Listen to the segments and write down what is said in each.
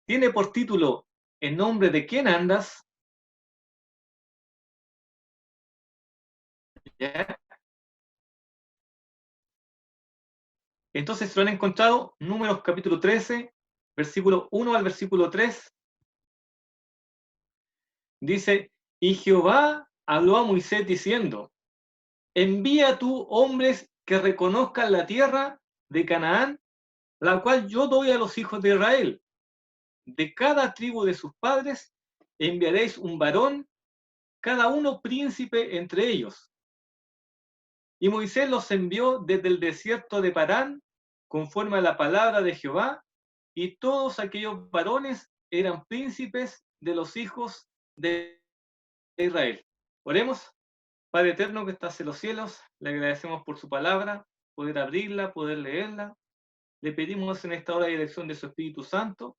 tiene por título ¿En nombre de quién andas? ¿Ya? Entonces lo han encontrado, Números capítulo 13, versículo 1 al versículo 3, dice, y Jehová habló a Moisés diciendo, envía tú hombres que reconozcan la tierra de Canaán, la cual yo doy a los hijos de Israel. De cada tribu de sus padres enviaréis un varón, cada uno príncipe entre ellos. Y Moisés los envió desde el desierto de Parán, conforme a la palabra de Jehová, y todos aquellos varones eran príncipes de los hijos de Israel. Oremos. Padre eterno que estás en los cielos, le agradecemos por su palabra, poder abrirla, poder leerla. Le pedimos en esta hora dirección de su Espíritu Santo,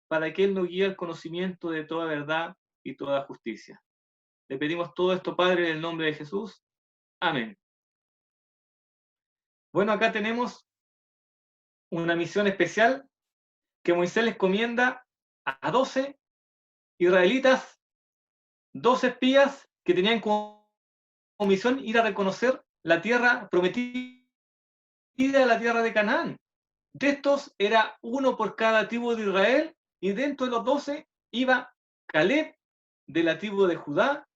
para que Él nos guíe al conocimiento de toda verdad y toda justicia. Le pedimos todo esto, Padre, en el nombre de Jesús. Amén. Bueno, acá tenemos una misión especial que Moisés les comienda a 12 israelitas, 12 espías que tenían como misión ir a reconocer la tierra prometida, la tierra de Canaán. De estos era uno por cada tribu de Israel, y dentro de los 12 iba Caleb de la tribu de Judá,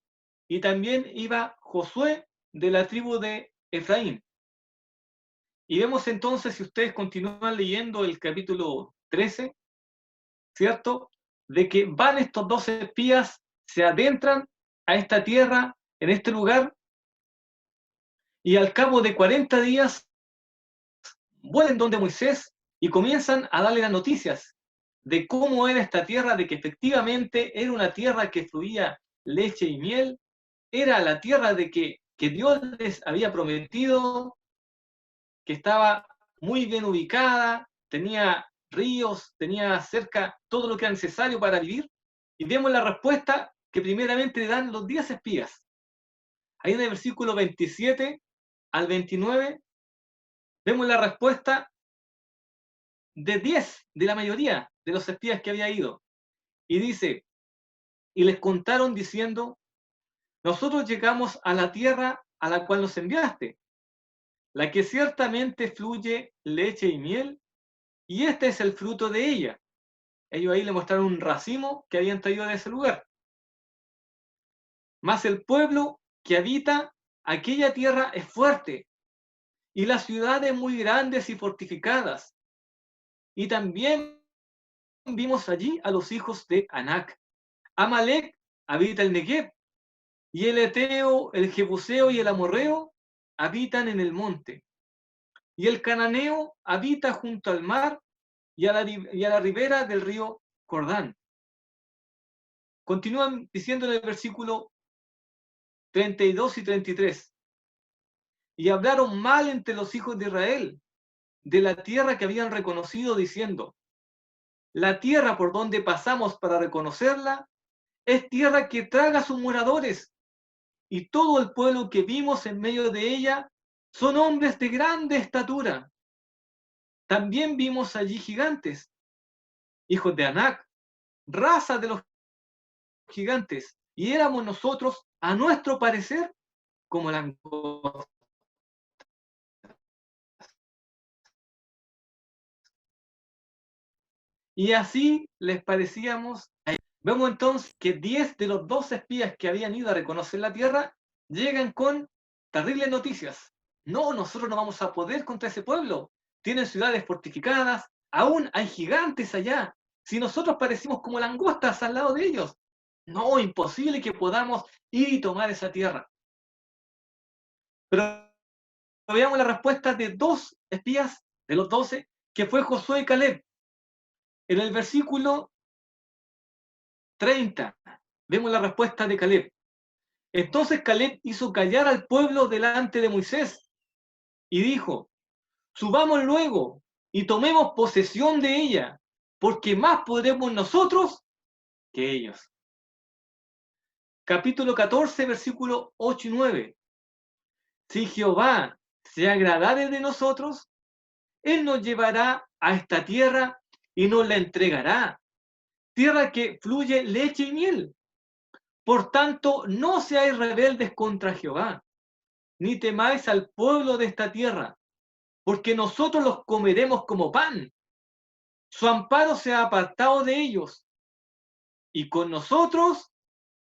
y también iba Josué de la tribu de Efraín. Y vemos entonces, si ustedes continúan leyendo el capítulo 13, ¿cierto? De que van estos 12 espías, se adentran a esta tierra, en este lugar, y al cabo de 40 días vuelven donde Moisés y comienzan a darle las noticias de cómo era esta tierra, de que efectivamente era una tierra que fluía leche y miel, era la tierra de que Dios les había prometido, que estaba muy bien ubicada, tenía ríos, tenía cerca todo lo que era necesario para vivir. Y vemos la respuesta que primeramente le dan los 10 espías. Ahí en el versículo 27 al 29 vemos la respuesta de 10, de la mayoría de los espías que había ido. Y dice, y les contaron diciendo, nosotros llegamos a la tierra a la cual nos enviaste, la que ciertamente fluye leche y miel, y este es el fruto de ella. Ellos ahí le mostraron un racimo que habían traído de ese lugar. Mas el pueblo que habita aquella tierra es fuerte, y las ciudades muy grandes y fortificadas. Y también vimos allí a los hijos de Anac. Amalek habita el Negev, y el Eteo, el Jebuseo y el Amorreo habitan en el monte. Y el Cananeo habita junto al mar y a la ribera del río Jordán. Continúan diciendo en el versículo 32 y 33. Y hablaron mal entre los hijos de Israel de la tierra que habían reconocido, diciendo, la tierra por donde pasamos para reconocerla es tierra que traga a sus moradores, y todo el pueblo que vimos en medio de ella son hombres de grande estatura. También vimos allí gigantes, hijos de Anac, raza de los gigantes, y éramos nosotros, a nuestro parecer, como langostas. Y así les parecíamos. Vemos entonces que 10 de los 12 espías que habían ido a reconocer la tierra llegan con terribles noticias. No, nosotros no vamos a poder contra ese pueblo. Tienen ciudades fortificadas, aún hay gigantes allá. Si nosotros parecimos como langostas al lado de ellos, no, imposible que podamos ir y tomar esa tierra. Pero veamos la respuesta de 2 espías de los 12, que fue Josué y Caleb. En el versículo 30, vemos la respuesta de Caleb. Entonces Caleb hizo callar al pueblo delante de Moisés y dijo, subamos luego y tomemos posesión de ella, porque más podremos nosotros que ellos. Capítulo 14, versículo 8 y 9. Si Jehová se agradare de nosotros, Él nos llevará a esta tierra y nos la entregará. tierra que fluye leche y miel. Por tanto, no seáis rebeldes contra Jehová, ni temáis al pueblo de esta tierra, porque nosotros los comeremos como pan. Su amparo se ha apartado de ellos, y con nosotros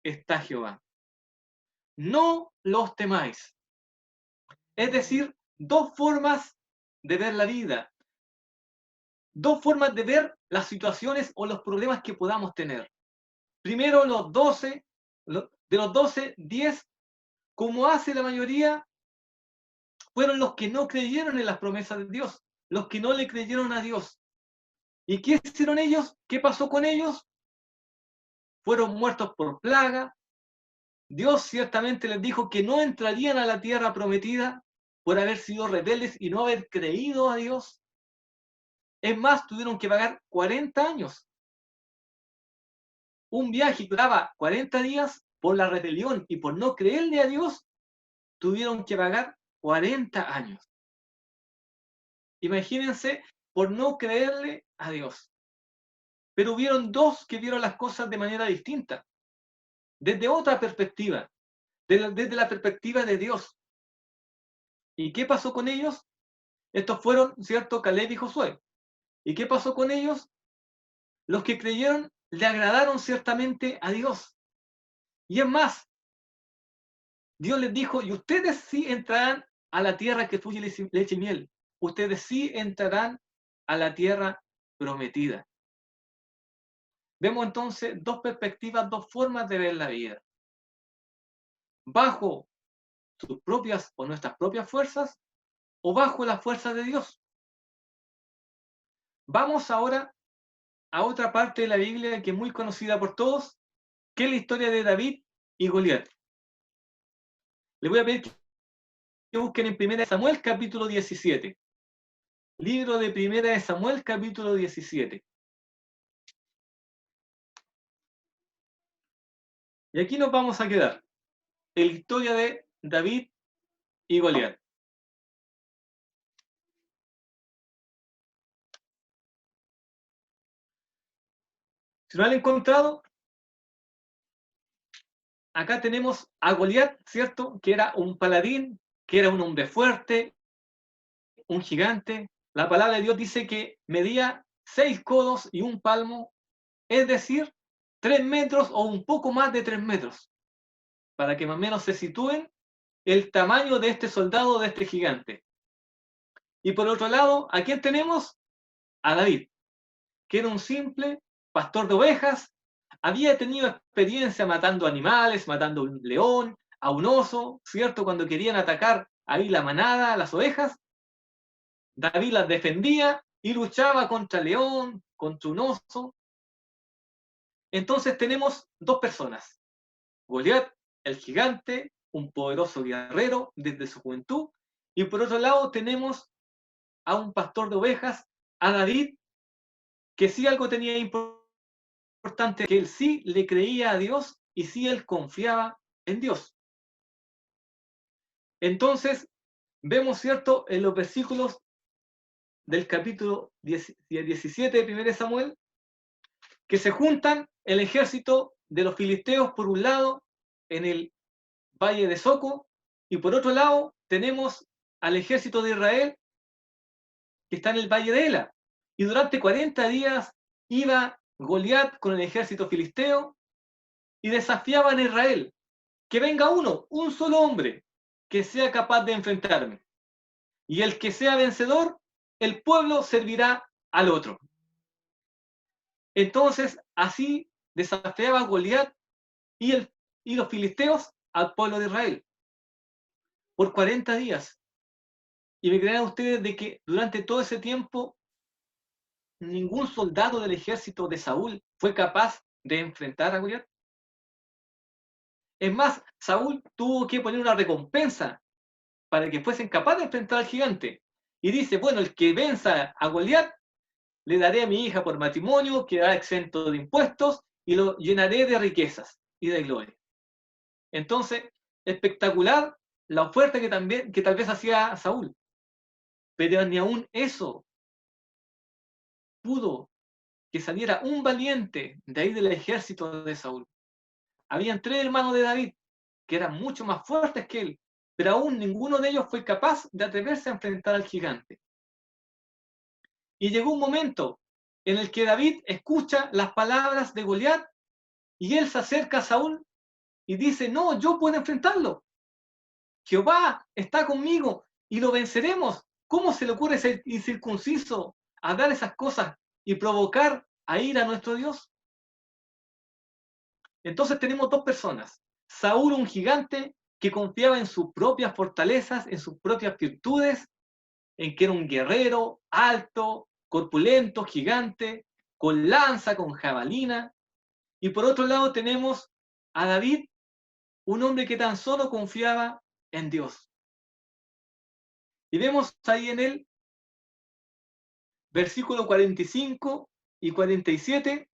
está Jehová. No los temáis. Es decir, dos formas de ver la vida, dos formas de ver las situaciones o los problemas que podamos tener. Primero, de los 12, 10, como hace la mayoría, fueron los que no creyeron en las promesas de Dios, los que no le creyeron a Dios. ¿Y qué hicieron ellos? ¿Qué pasó con ellos? Fueron muertos por plaga. Dios ciertamente les dijo que no entrarían a la tierra prometida por haber sido rebeldes y no haber creído a Dios. Es más, tuvieron que pagar 40 años. Un viaje que duraba 40 días por la rebelión y por no creerle a Dios, tuvieron que pagar 40 años. Imagínense, por no creerle a Dios. Pero hubieron dos que vieron las cosas de manera distinta, desde otra perspectiva, desde la perspectiva de Dios. ¿Y qué pasó con ellos? Estos fueron, ¿cierto?, Caleb y Josué. ¿Y qué pasó con ellos? Los que creyeron le agradaron ciertamente a Dios. Y es más, Dios les dijo, y ustedes sí entrarán a la tierra que fluye leche y miel. Ustedes sí entrarán a la tierra prometida. Vemos entonces dos perspectivas, dos formas de ver la vida. Bajo sus propias o nuestras propias fuerzas o bajo la fuerza de Dios. Vamos ahora a otra parte de la Biblia que es muy conocida por todos, que es la historia de David y Goliat. Le voy a pedir que busquen en 1 Samuel capítulo 17. Libro de 1 Samuel capítulo 17. Y aquí nos vamos a quedar en la historia de David y Goliat. Si no lo han encontrado, acá tenemos a Goliat, ¿cierto? Que era un paladín, que era un hombre fuerte, un gigante. La palabra de Dios dice que medía 6 codos y un palmo, es decir, 3 metros o un poco más de 3 metros, para que más o menos se sitúen el tamaño de este soldado, de este gigante. Y por otro lado, ¿a quién tenemos? A David, que era un simple pastor de ovejas, había tenido experiencia matando animales, matando a un león, a un oso, ¿cierto? Cuando querían atacar ahí la manada, las ovejas, David las defendía y luchaba contra el león, contra un oso. Entonces tenemos dos personas. Goliat, el gigante, un poderoso guerrero desde su juventud, y por otro lado tenemos a un pastor de ovejas, a David, que sí algo tenía importante, que él sí le creía a Dios y sí él confiaba en Dios. Entonces, vemos, ¿cierto?, en los versículos del capítulo 17 de 1 Samuel, que se juntan el ejército de los filisteos por un lado en el valle de Soco y por otro lado tenemos al ejército de Israel que está en el valle de Ela. Y durante 40 días iba Goliat con el ejército filisteo y desafiaban a Israel. Que venga uno, un solo hombre, que sea capaz de enfrentarme. Y el que sea vencedor, el pueblo servirá al otro. Entonces, así desafiaba Goliat y los filisteos al pueblo de Israel por 40 días. Y me creerán ustedes de que durante todo ese tiempo ningún soldado del ejército de Saúl fue capaz de enfrentar a Goliat. Es más, Saúl tuvo que poner una recompensa para que fuesen capaces de enfrentar al gigante. Y dice, bueno, el que venza a Goliat, le daré a mi hija por matrimonio, quedará exento de impuestos y lo llenaré de riquezas y de gloria. Entonces, espectacular la oferta que tal vez hacía Saúl. Pero ni aún eso pudo que saliera un valiente de ahí del ejército de Saúl. Habían 3 hermanos de David que eran mucho más fuertes que él, pero aún ninguno de ellos fue capaz de atreverse a enfrentar al gigante. Y llegó un momento en el que David escucha las palabras de Goliat y él se acerca a Saúl y dice, no, yo puedo enfrentarlo. Jehová está conmigo y lo venceremos. ¿Cómo se le ocurre ese incircunciso hablar esas cosas y provocar a ir a nuestro Dios? Entonces tenemos 2 personas. Saúl, un gigante que confiaba en sus propias fortalezas, en sus propias virtudes, en que era un guerrero alto, corpulento, gigante, con lanza, con jabalina. Y por otro lado tenemos a David, un hombre que tan solo confiaba en Dios. Y vemos ahí en él, versículo 45 y 47,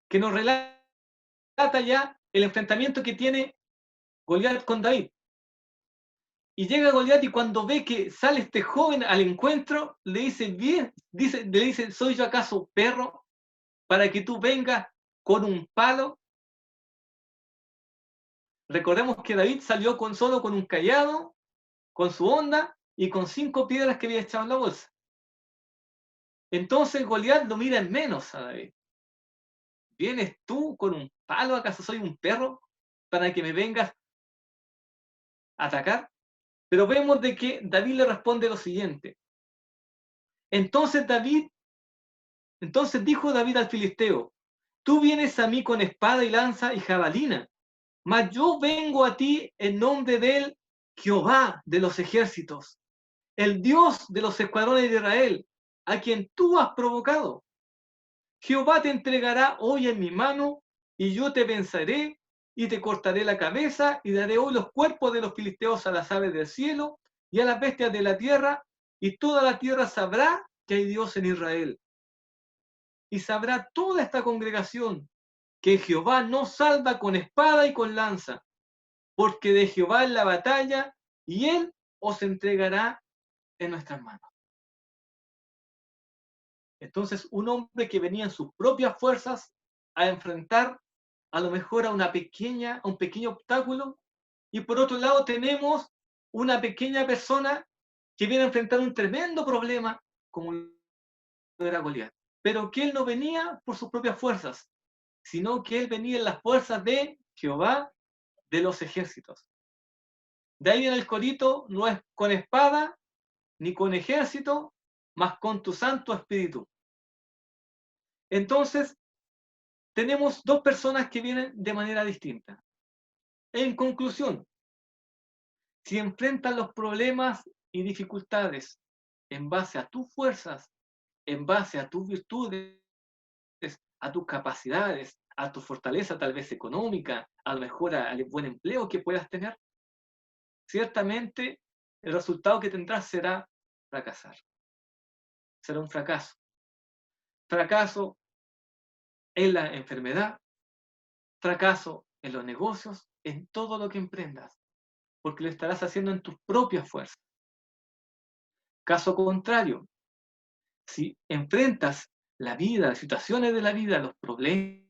que nos relata ya el enfrentamiento que tiene Goliat con David. Y llega Goliat y cuando ve que sale este joven al encuentro, le dice, bien, le dice, ¿soy yo acaso perro para que tú vengas con un palo? Recordemos que David salió solo con un cayado, con su honda y con 5 piedras que había echado en la bolsa. Entonces Goliat lo mira en menos a David. ¿Vienes tú con un palo? ¿Acaso soy un perro para que me vengas a atacar? Pero vemos de que David le responde lo siguiente. Entonces dijo David al filisteo, tú vienes a mí con espada y lanza y jabalina, mas yo vengo a ti en nombre del Jehová de los ejércitos, el Dios de los escuadrones de Israel, a quien tú has provocado. Jehová te entregará hoy en mi mano, y yo te venceré, y te cortaré la cabeza, y daré hoy los cuerpos de los filisteos a las aves del cielo, y a las bestias de la tierra, y toda la tierra sabrá que hay Dios en Israel. Y sabrá toda esta congregación que Jehová no salva con espada y con lanza, porque de Jehová es la batalla, y él os entregará en nuestras manos. Entonces, un hombre que venía en sus propias fuerzas a enfrentar a lo mejor a un pequeño obstáculo, y por otro lado tenemos una pequeña persona que viene a enfrentar un tremendo problema como era Goliat, pero que él no venía por sus propias fuerzas, sino que él venía en las fuerzas de Jehová de los ejércitos. De ahí en el corito, no es con espada ni con ejército, mas con tu Santo Espíritu. Entonces, tenemos 2 personas que vienen de manera distinta. En conclusión, si enfrentas los problemas y dificultades en base a tus fuerzas, en base a tus virtudes, a tus capacidades, a tu fortaleza tal vez económica, a lo mejor al buen empleo que puedas tener, ciertamente el resultado que tendrás será fracasar. Será un fracaso. Fracaso en la enfermedad, fracaso en los negocios, en todo lo que emprendas, porque lo estarás haciendo en tus propias fuerzas. Caso contrario, si enfrentas la vida, las situaciones de la vida, los problemas,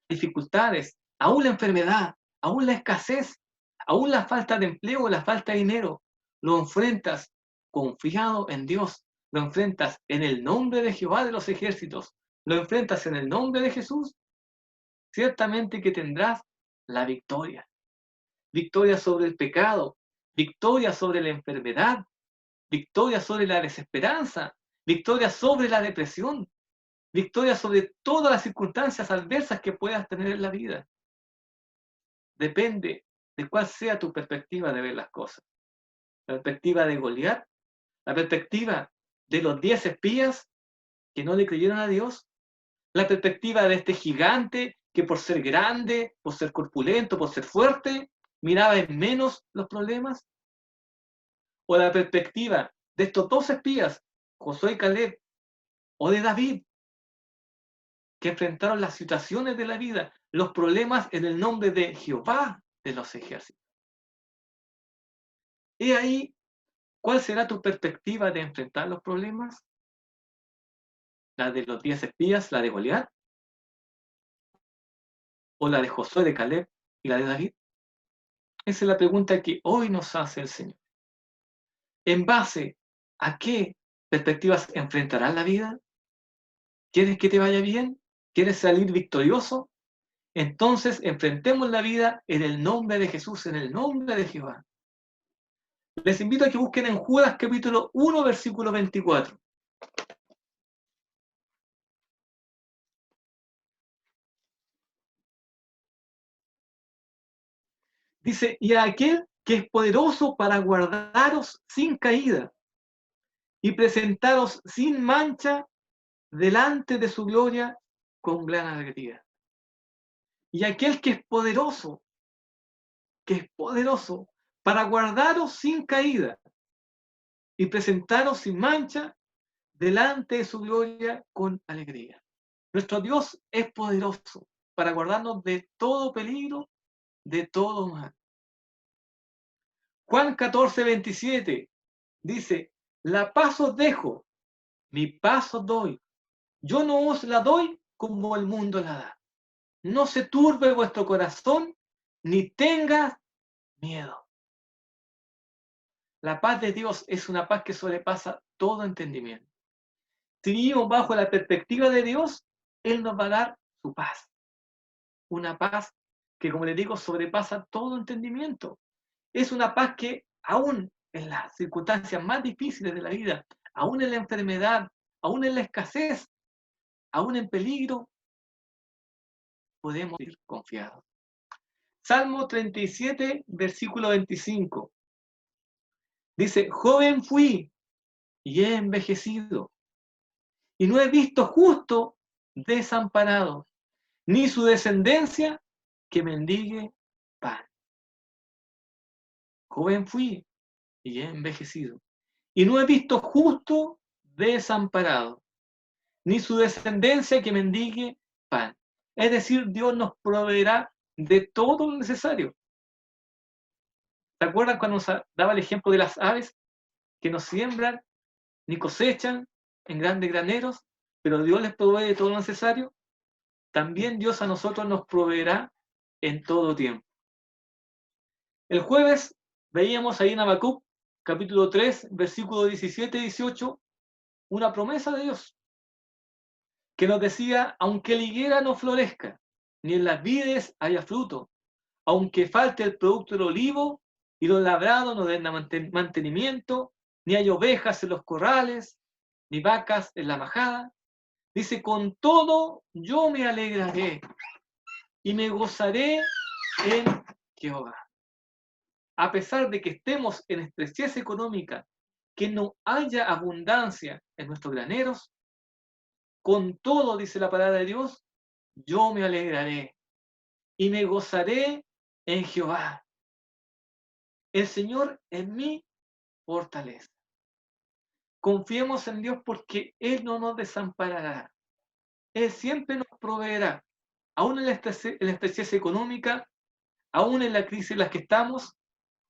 dificultades, aún la enfermedad, aún la escasez, aún la falta de empleo, la falta de dinero, lo enfrentas confiado en Dios, lo enfrentas en el nombre de Jehová de los ejércitos, lo enfrentas en el nombre de Jesús, ciertamente que tendrás la victoria. Victoria sobre el pecado, victoria sobre la enfermedad, victoria sobre la desesperanza, victoria sobre la depresión, victoria sobre todas las circunstancias adversas que puedas tener en la vida. Depende de cuál sea tu perspectiva de ver las cosas. La perspectiva de Goliat, la perspectiva de los 10 espías que no le creyeron a Dios, la perspectiva de este gigante que por ser grande, por ser corpulento, por ser fuerte, miraba en menos los problemas, o la perspectiva de estos 2 espías, Josué y Caleb, o de David, que enfrentaron las situaciones de la vida, los problemas en el nombre de Jehová de los ejércitos. Y ahí, ¿cuál será tu perspectiva de enfrentar los problemas? ¿La de los 10 espías, la de Goliat? ¿O la de Josué, de Caleb y la de David? Esa es la pregunta que hoy nos hace el Señor. ¿En base a qué perspectivas enfrentarás la vida? ¿Quieres que te vaya bien? ¿Quieres salir victorioso? Entonces enfrentemos la vida en el nombre de Jesús, en el nombre de Jehová. Les invito a que busquen en Judas capítulo 1, versículo 24. Dice, y a aquel que es poderoso para guardaros sin caída y presentaros sin mancha delante de su gloria con gran alegría. Y aquel que es poderoso para guardaros sin caída y presentaros sin mancha delante de su gloria con alegría. Nuestro Dios es poderoso para guardarnos de todo peligro, de todo mal. Juan 14, 27 dice, la paz os dejo, mi paz os doy. Yo no os la doy como el mundo la da. No se turbe vuestro corazón, ni tenga miedo. La paz de Dios es una paz que sobrepasa todo entendimiento. Si vivimos bajo la perspectiva de Dios, Él nos va a dar su paz. Una paz que, como les digo, sobrepasa todo entendimiento. Es una paz que aún en las circunstancias más difíciles de la vida, aún en la enfermedad, aún en la escasez, aún en peligro, podemos ir confiados. Salmo 37, versículo 25. Dice, joven fui y he envejecido, y no he visto justo desamparado, ni su descendencia que mendigue pan. Joven fui y he envejecido, y no he visto justo desamparado, ni su descendencia que mendigue pan. Es decir, Dios nos proveerá de todo lo necesario. ¿Se acuerdan cuando nos daba el ejemplo de las aves que no siembran ni cosechan en grandes graneros, pero Dios les provee de todo lo necesario? También Dios a nosotros nos proveerá en todo tiempo. El jueves veíamos ahí en Habacuc, capítulo 3, versículo 17 y 18, una promesa de Dios que nos decía, aunque la higuera no florezca, ni en las vides haya fruto, aunque falte el producto del olivo y los labrados no den mantenimiento, ni hay ovejas en los corrales, ni vacas en la majada, dice, con todo yo me alegraré y me gozaré en Jehová. A pesar de que estemos en estrechez económica, que no haya abundancia en nuestros graneros, con todo, dice la palabra de Dios, yo me alegraré y me gozaré en Jehová. El Señor es mi fortaleza. Confiemos en Dios porque Él no nos desamparará. Él siempre nos proveerá, aún en la estrechez económica, aún en la crisis en la que estamos,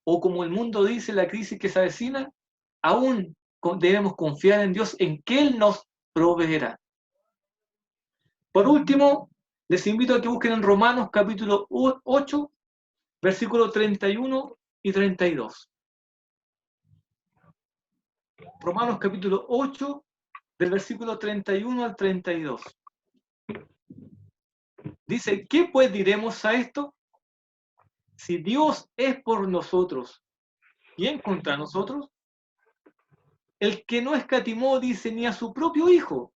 o como el mundo dice, la crisis que se avecina, aún debemos confiar en Dios, en que Él nos proveerá. Por último, les invito a que busquen en Romanos capítulo 8, versículos 31 y 32. Romanos capítulo 8, del versículo 31 al 32. Dice, ¿qué pues diremos a esto? Si Dios es por nosotros, ¿quién contra nosotros? El que no escatimó, dice, ni a su propio Hijo,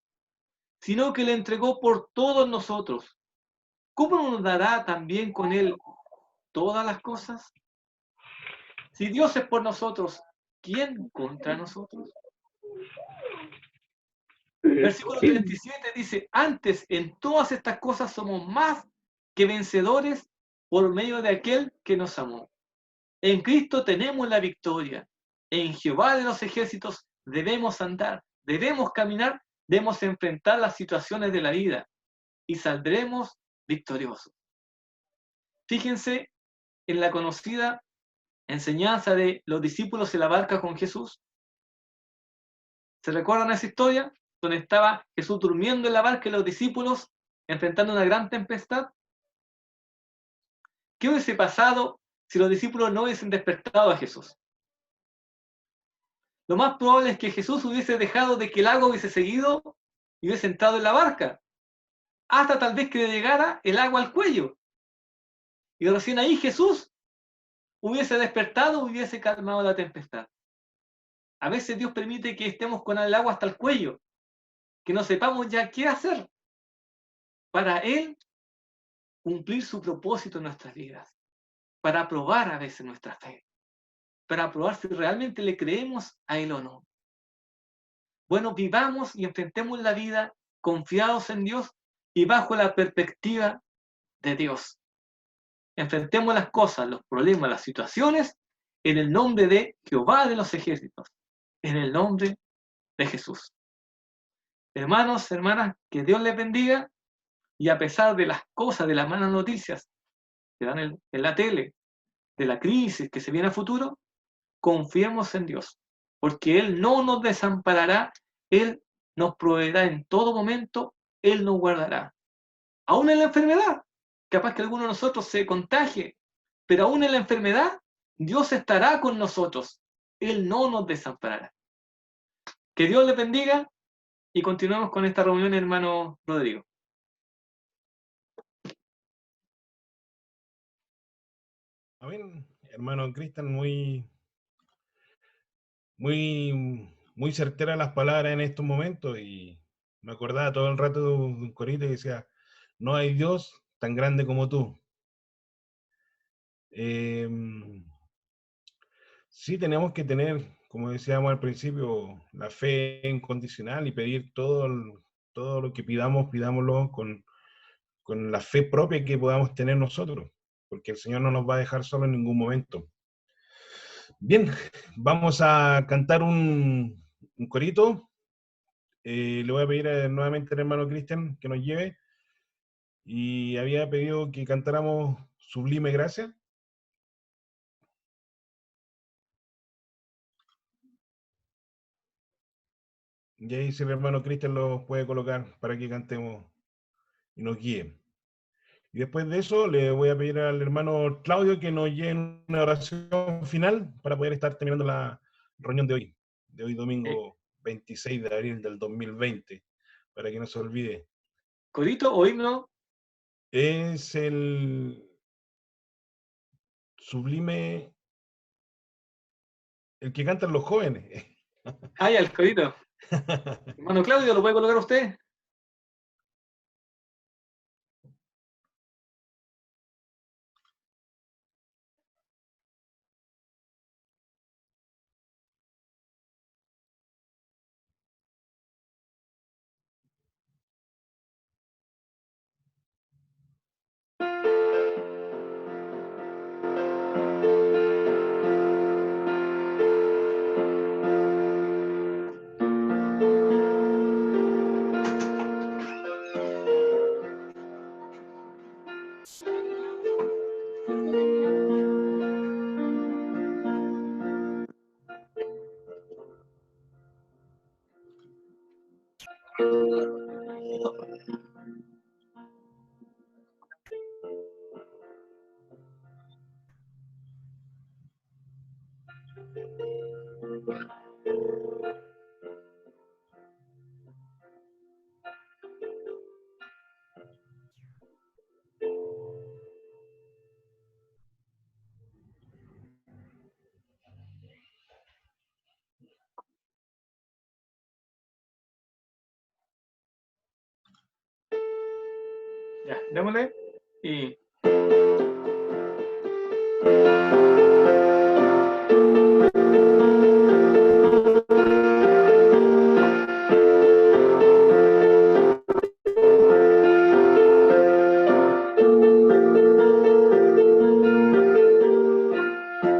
sino que le entregó por todos nosotros. ¿Cómo nos dará también con Él todas las cosas? Si Dios es por nosotros, ¿quién contra nosotros? Versículo 37 dice, antes en todas estas cosas somos más que vencedores por medio de aquel que nos amó. En Cristo tenemos la victoria. En Jehová de los ejércitos debemos andar, debemos caminar, debemos enfrentar las situaciones de la vida y saldremos victoriosos. Fíjense en la conocida enseñanza de los discípulos en la barca con Jesús. ¿Se recuerdan esa historia? donde estaba Jesús durmiendo en la barca y los discípulos enfrentando una gran tempestad? ¿Qué hubiese pasado si los discípulos no hubiesen despertado a Jesús? Lo más probable es que Jesús hubiese dejado de que el agua hubiese seguido y hubiese entrado en la barca, hasta tal vez que le llegara el agua al cuello. Y recién ahí Jesús hubiese despertado, hubiese calmado la tempestad. A veces Dios permite que estemos con el agua hasta el cuello, que no sepamos ya qué hacer para Él cumplir su propósito en nuestras vidas, para probar a veces nuestra fe, para probar si realmente le creemos a Él o no. Bueno, vivamos y enfrentemos la vida confiados en Dios y bajo la perspectiva de Dios. Enfrentemos las cosas, los problemas, las situaciones en el nombre de Jehová de los ejércitos, en el nombre de Jesús. Hermanos, hermanas, que Dios les bendiga, y a pesar de las cosas, de las malas noticias que dan en la tele, de la crisis que se viene a futuro, confiemos en Dios, porque Él no nos desamparará, Él nos proveerá en todo momento, Él nos guardará. Aún en la enfermedad, capaz que alguno de nosotros se contagie, pero aún en la enfermedad, Dios estará con nosotros, Él no nos desamparará. Que Dios les bendiga y continuamos con esta reunión, hermano Rodrigo. Amén, hermano Cristian, muy certera las palabras en estos momentos, y me acordaba todo el rato de un corito que decía: no hay Dios tan grande como tú. Sí, tenemos que tener, como decíamos al principio, la fe incondicional y pedir todo lo que pidamos, pidámoslo con la fe propia que podamos tener nosotros, porque el Señor no nos va a dejar solo en ningún momento. Bien, vamos a cantar un corito. Le voy a pedir nuevamente al hermano Cristian que nos lleve, y había pedido que cantáramos Sublime Gracia. Y ahí, si el hermano Cristian lo puede colocar para que cantemos y nos guíe. Y después de eso le voy a pedir al hermano Claudio que nos lleve una oración final para poder estar terminando la reunión de hoy domingo 26 de abril del 2020, para que no se olvide. ¿Corito o himno? Es el sublime, el que cantan los jóvenes. Ah, ya, el corito. Hermano Claudio, ¿lo puede colocar usted? Ya, démosle. Y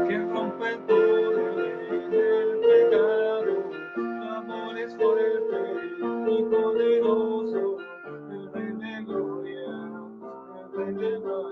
que rompe el poder del pecado, tu amor es fuerte y poderoso, el Rey de gloria, el Rey de gloria.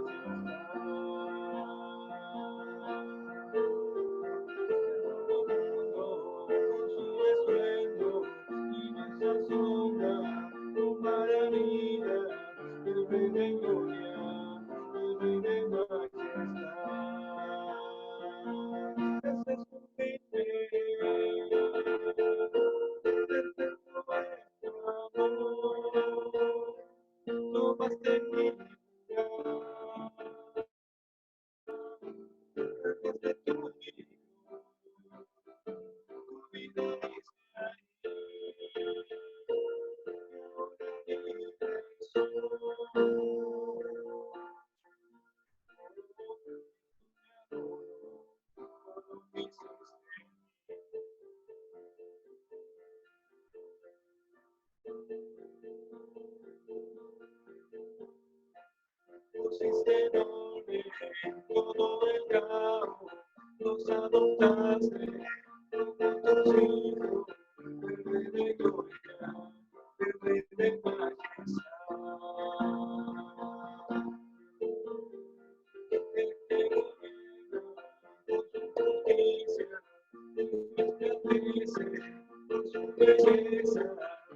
pusiste en orden todo el caos, nos adoptaste como tus hijos, el Rey de gloria, el Rey de majestad. El que gobierna con su justicia, el juez que aprecia con su belleza,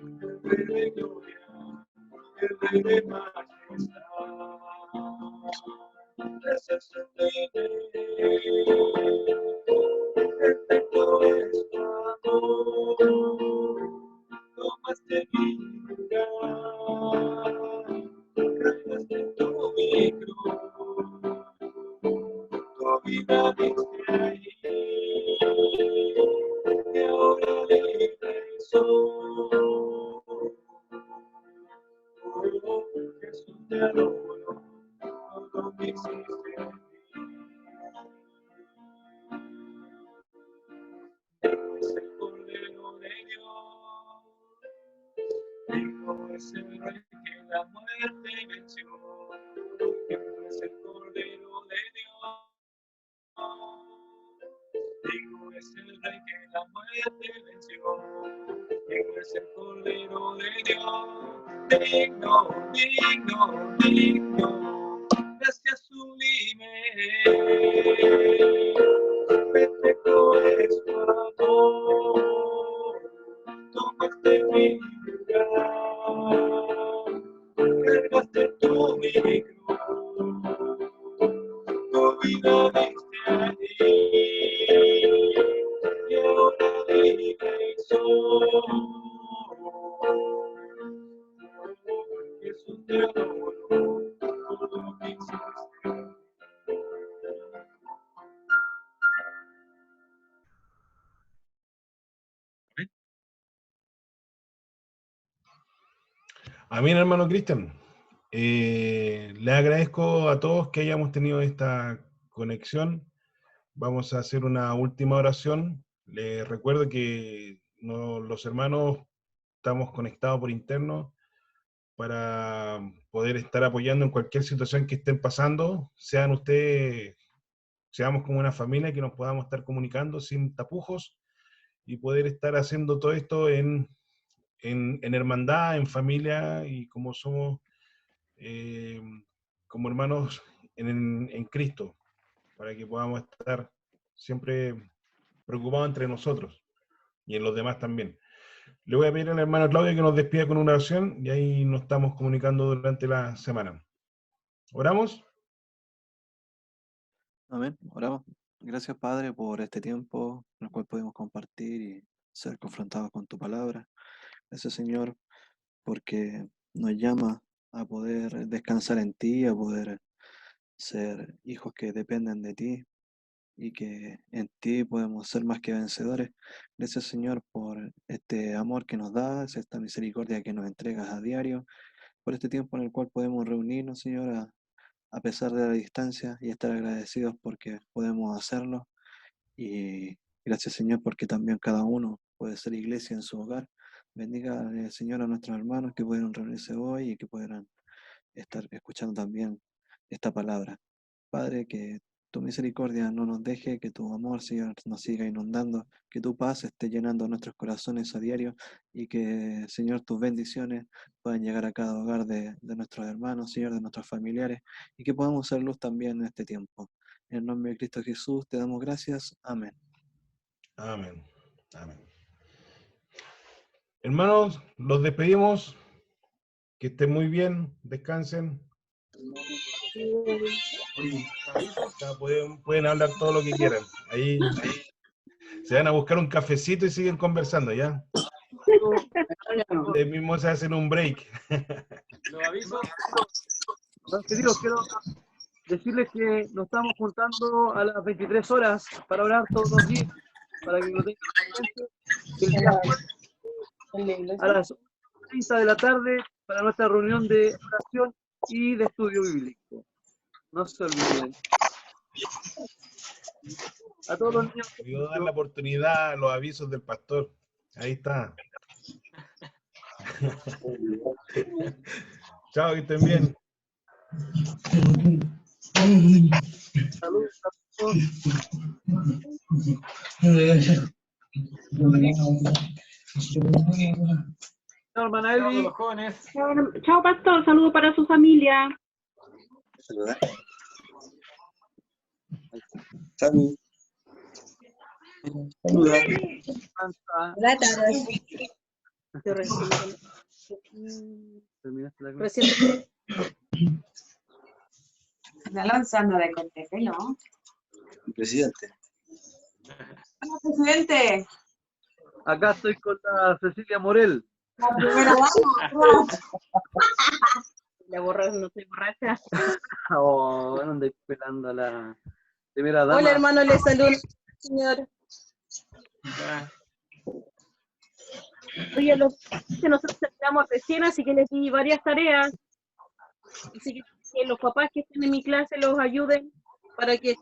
el Rey de gloria, el Rey de majestad. Gracias sublime, perfecto es tu amor, tomaste mi lugar, cargaste tu cruz, tu vida diste ahí, y ahora libre soy. Oh, Jesús te adoro, todo me hiciste en mí. Digno es el Cordero de Dios, digno es el Rey que la muerte venció, digno es el Cordero de Dios, digno es el Rey que la muerte venció, digno es el Cordero de Dios, digno, digno, digno, gracias sublime, perfecto es tu amor, tomaste mi lugar, cargaste tu mi cruz, tu vida diste allí, y ahora libre soy. Jesús te adoro, todo lo que hiciste. Amén, hermano Cristian. Le agradezco a todos que hayamos tenido esta conexión. Vamos a hacer una última oración. Les recuerdo que los hermanos estamos conectados por interno para poder estar apoyando en cualquier situación que estén pasando. Seamos como una familia que nos podamos estar comunicando sin tapujos y poder estar haciendo todo esto en hermandad, en familia y como somos como hermanos en Cristo, para que podamos estar siempre preocupados entre nosotros y en los demás también. Le voy a pedir a la hermana Claudia que nos despida con una oración y ahí nos estamos comunicando durante la semana. ¿Oramos? Amén. Oramos. Gracias, Padre, por este tiempo en el cual podemos compartir y ser confrontados con tu palabra. Gracias, Señor, porque nos llama a poder descansar en ti, a poder ser hijos que dependen de ti y que en ti podemos ser más que vencedores. Gracias, Señor, por este amor que nos das, esta misericordia que nos entregas a diario, por este tiempo en el cual podemos reunirnos, Señor, a pesar de la distancia y estar agradecidos porque podemos hacerlo. Y gracias, Señor, porque también cada uno puede ser iglesia en su hogar. Bendiga, Señor, a nuestros hermanos que pudieron reunirse hoy y que pudieran estar escuchando también esta palabra. Padre, que tu misericordia no nos deje, que tu amor, Señor, nos siga inundando, que tu paz esté llenando nuestros corazones a diario y que, Señor, tus bendiciones puedan llegar a cada hogar de nuestros hermanos, Señor, de nuestros familiares y que podamos ser luz también en este tiempo. En el nombre de Cristo Jesús te damos gracias. Amén. Amén. Amén. Hermanos, los despedimos. Que estén muy bien, descansen. Pueden hablar todo lo que quieran. Ahí se van a buscar un cafecito y siguen conversando, ¿ya? Ustedes mismos se hacen un break. Los aviso. Queridos, quiero decirles que nos estamos juntando a las 23 horas para orar todos los días, para que lo tengan presente. El día jueves a las 30 de la tarde para nuestra reunión de oración y de estudio bíblico. No se olviden. A todos los niños. Quiero dar la oportunidad a los avisos del pastor. Ahí está. Chao, que estén bien. Hermana Saludos a Elvi, los jóvenes. Chao, pastor. Saludos para su familia. Saludar. Salud. Saluda. Mansa, Hola, Taros. Yo terminaste la clase. recién la lanzando de corte pelo. Presidente. Hola, presidente. Acá estoy con la Cecilia Morel. La primera dama. La borra, no estoy borracha. Oh, ¿dónde andáis pelando a la primera dama? Hola, hermano, le saludo, señor. Ya. Oye, que nosotros terminamos recién, así que les di varias tareas. Así que los papás que estén en mi clase los ayuden para que